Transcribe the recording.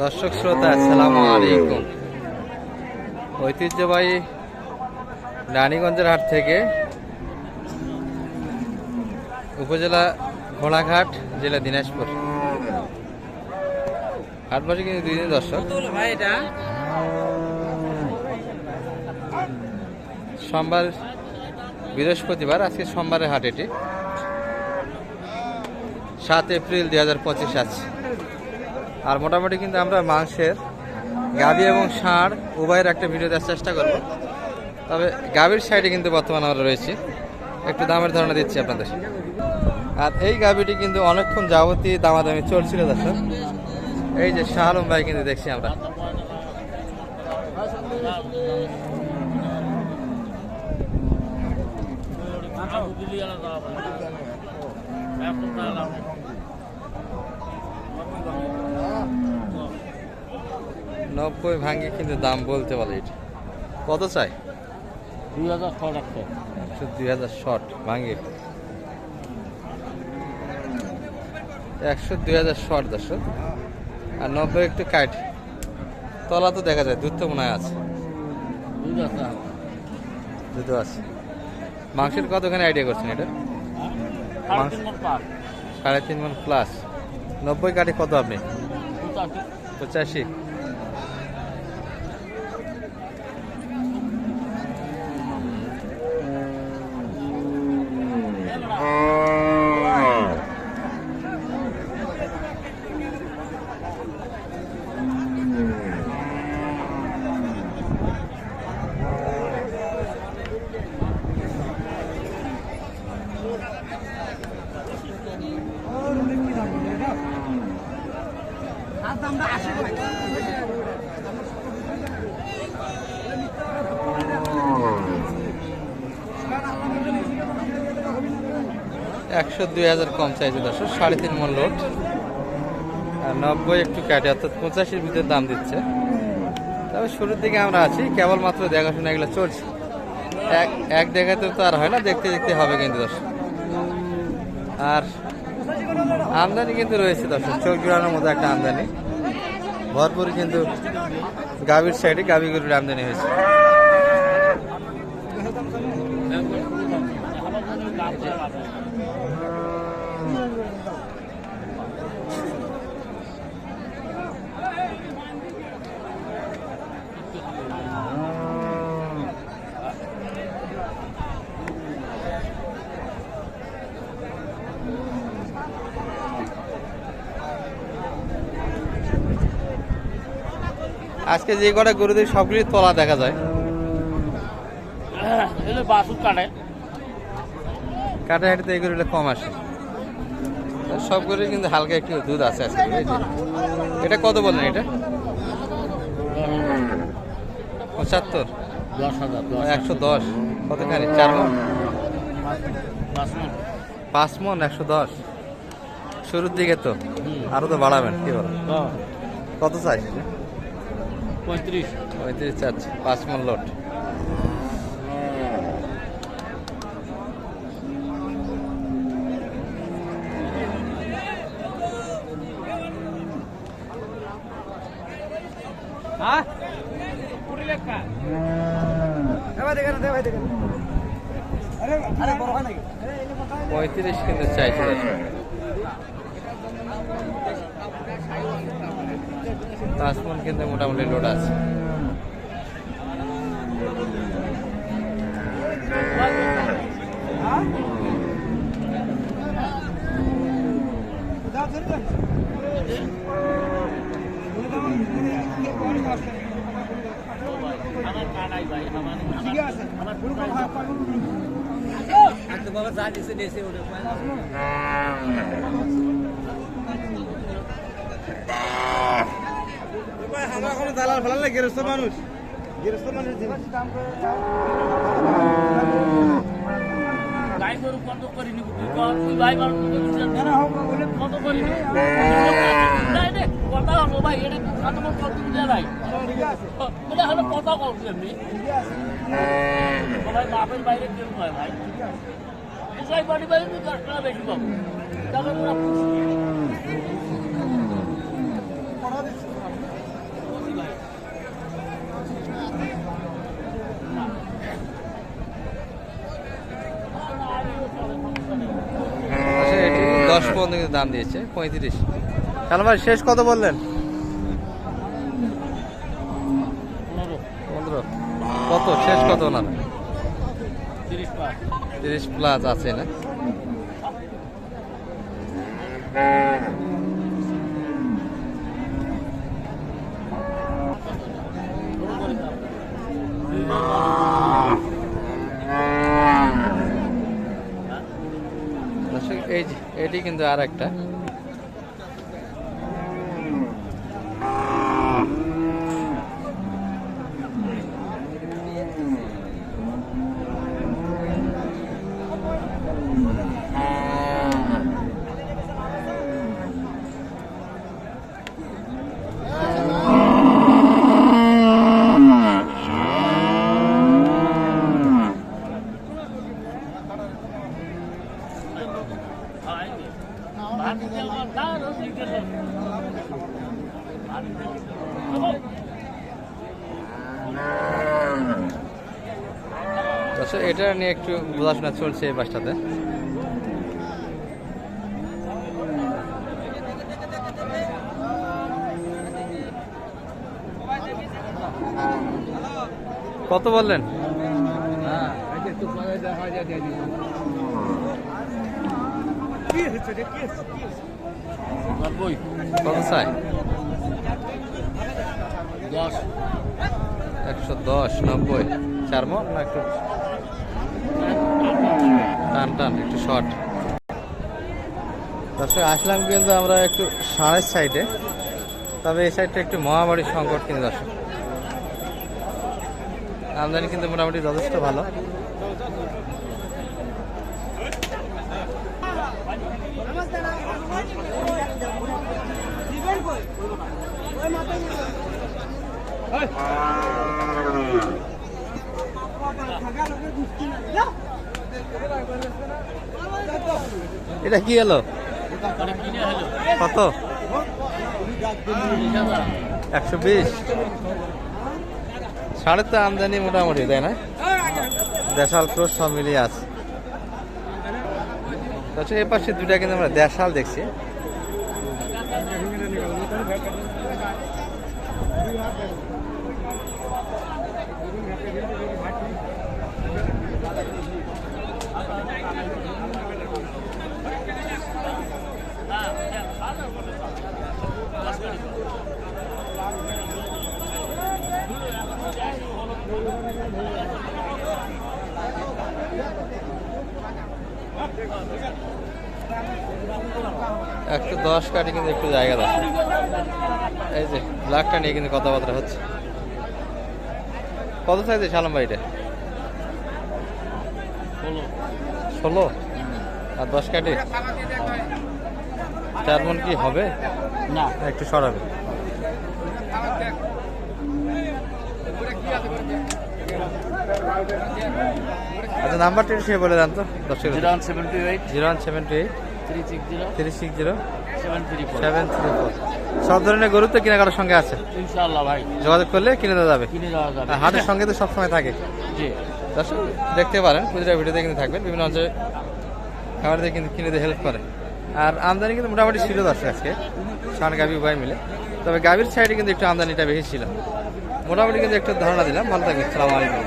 দর্শক শ্রোতা আসসালামু আলাইকুম। ঐতিহ্যবাহী রানীগঞ্জের হাট থেকে উপজেলা ঘোড়াঘাট, জেলা দিনাজপুর। হাট বসে কিন্তু 2 দিন দর্শক। সোমবার বৃহস্পতিবার, আজকে সোমবারের হাট। এটি 7 এপ্রিল 2025 আছে। আর মোটামুটি কিন্তু আমরা মাংসের গাভী এবং ষাঁড় উভয়ের একটা ভিডিও দেওয়ার চেষ্টা করব। তবে গাভীর সাইডে কিন্তু বর্তমানে আমরা রয়েছি, একটু দামের ধারণা দিচ্ছি আপনাদের। আর এই গাভীটি কিন্তু অনেকক্ষণ যাবতীয় দামাদামি চলছিল দর্শক। এই যে শাহ আলম ভাই কিন্তু দেখছি আমরা। নব্বই ভাঙ্গি কিন্তু দাম বলতে বলে। এটা কত চাই? 2000 শর্ট আছে। 2000 শর্ট ভাঙ্গি, 2000 শর্ট দর্শক। আর 90 একটু কাট, তলা তো দেখা যায়, দুধ তো মনে হয় আছে। দুধ আছে। মাংসের কতখানি আইডিয়া করছেন এটা? 3.5 মণ প্লাস। 90 কাটে কত আপনি? 85। একশো 2000 কম চাইছে দর্শক। 3.5 মণ লোড। আর 90 একটু কাটে, অর্থাৎ 85-এর ভিতরে দাম দিচ্ছে। তবে শুরুর দিকে আমরা আছি, কেবলমাত্র দেখাশোনা এগুলো চলছে। এক দেখাতে তো আর হয় না, দেখতে দেখতে হবে কিন্তু দর্শক। আর আমদানি কিন্তু রয়েছে দর্শক, চোখ জোড়ানোর মতো একটা আমদানি ভরপুর। কিন্তু গাভীর সাইডে গাভীগুলোর আমদানি হয়েছে। আজকে যে কটা গরু দিয়ে সবগুলি তলা দেখা যায়। কাটা হাঁটিতে এই গরুগুলো কম আসে, সব গরু কিন্তু হালকা একটু দুধ আছে আজকে। এটা কত বললেন? এটা 75। 110 কতখানি? 4 মণ? 5 মণ 110। শুরুর দিকে তো আরো তো বাড়াবেন, কি বলেন? কত চাই? 35 চাচ্ছে। 5 মণ লোড। হ্যাঁ 35 কিন্তু চাইছে। 5 মণ কিন্তু মোটামুটি লোড আছে। দালাল ফেলাল না, গেরস্ত মানুষ গাই গরু কত করে নিব? তুই ভাই কত করে নিব? কথা হলো ভাই, এটা কত কত দেয় বলে হলো কথা করছি আমি। ভাই বাপের বাইরে কেউ নয় ভাই, বাড়ি বাইরে 10 টাকা বেশি পাবো। দাম দিয়েছে 35। কালাম ভাই শেষ কত বললেন? 15। কত শেষ কত ওনার? 30 প্লাস আছে না? দর্শক এই যে এটি কিন্তু আর একটা দর্শক এটা নিয়ে একটু বোঝাশোনা চলছে এই বাসটাতে। কত বললেন? কত চাই? 110, 90। 4 মণ না একটু টান টান একটু শর্ট। দর্শক আসলাম কিন্তু আমরা একটু সাড়ের সাইডে, তবে এই সাইডটা একটু মহামারীর সংকট কিন্তু দর্শক। আমদানি কিন্তু মোটামুটি যথেষ্ট ভালো। এটা কি হলো? কত? 120। সাড়ে তো আমদানি মোটামুটি তাই না? দেশাল ক্রস সব মিলিয়ে আছে। এই পাশে দুটা কিন্তু আমরা দেশাল দেখছি। একটু 10 কাটি কিন্তু একটু জায়গা দাও। এই যে ব্ল্যাকটা নিয়ে কিন্তু কথাবার্তা হচ্ছে। কত চাইছে সালাম ভাই এটা? 16 আর 10 কাটি 4 মণ কি হবে না? একটু সরাবে। আচ্ছা নাম্বারটা একটু বলে দেন তো দর্শক। 0178 360 734। সব ধরনের গরু তো কেনাকাটার সঙ্গে আছে ইনশাআল্লাহ ভাই, যোগাযোগ করলে কিনে দেওয়া যাবে। আর হাটের সঙ্গে তো সবসময় থাকে। জি দর্শক দেখতে পারেন, প্রতিটা ভিডিওতে কিন্তু থাকবেন, বিভিন্ন অঞ্চলে খাবার দিয়ে কিন্তু কিনে দিয়ে হেল্প করে। আর আমদানি কিন্তু মোটামুটি ছিল দর্শক আজকে, ষাঁড় গাভী উভয় মিলে। তবে গাভীর সাইডে কিন্তু একটু আমদানিটা বেশি ছিল। মোটামুটি কিন্তু একটু ধারণা দিলাম। ভালো থাকবেন, আসসালামু আলাইকুম।